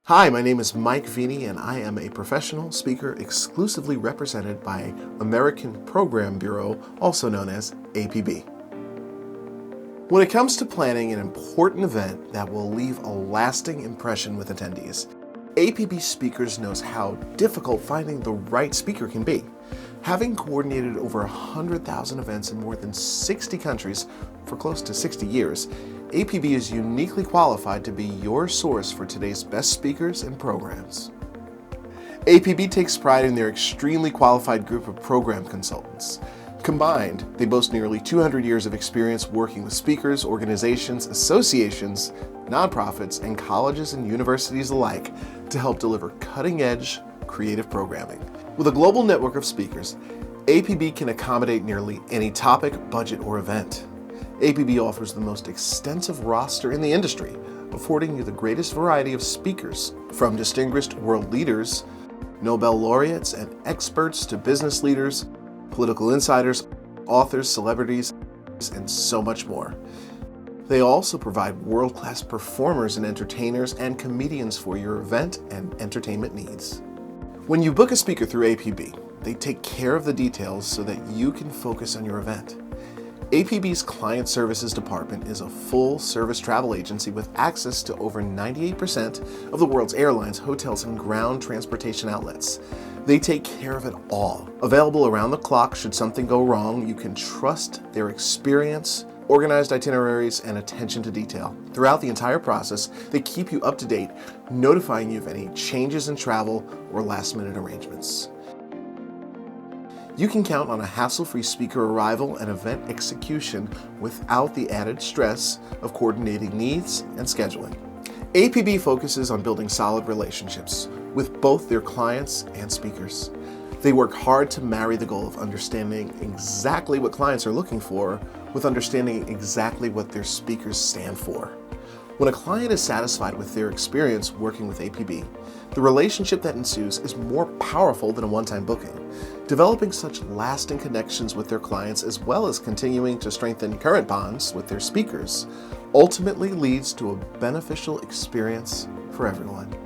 Hi, my name is Mike Veny, and I am a professional speaker exclusively represented by American Program Bureau, also known as APB. When it comes to planning an important event that will leave a lasting impression with attendees, APB Speakers knows how difficult finding the right speaker can be. Having coordinated over 100,000 events in more than 60 countries for close to 60 years, APB is uniquely qualified to be your source for today's best speakers and programs. APB takes pride in their extremely qualified group of program consultants. Combined, they boast nearly 200 years of experience working with speakers, organizations, associations, nonprofits, and colleges and universities alike to help deliver cutting-edge, creative programming. With a global network of speakers, APB can accommodate nearly any topic, budget, or event. APB offers the most extensive roster in the industry, affording you the greatest variety of speakers, from distinguished world leaders, Nobel laureates, and experts to business leaders, political insiders, authors, celebrities, and so much more. They also provide world-class performers and entertainers and comedians for your event and entertainment needs. When you book a speaker through APB, they take care of the details so that you can focus on your event. APB's Client Services Department is a full-service travel agency with access to over 98% of the world's airlines, hotels, and ground transportation outlets. They take care of it all. Available around the clock should something go wrong, you can trust their experience, organized itineraries, and attention to detail. Throughout the entire process, they keep you up to date, notifying you of any changes in travel or last-minute arrangements. You can count on a hassle-free speaker arrival and event execution without the added stress of coordinating needs and scheduling. APB focuses on building solid relationships with both their clients and speakers. They work hard to marry the goal of understanding exactly what clients are looking for with understanding exactly what their speakers stand for. When a client is satisfied with their experience working with APB, the relationship that ensues is more powerful than a one-time booking. Developing such lasting connections with their clients, as well as continuing to strengthen current bonds with their speakers, ultimately leads to a beneficial experience for everyone.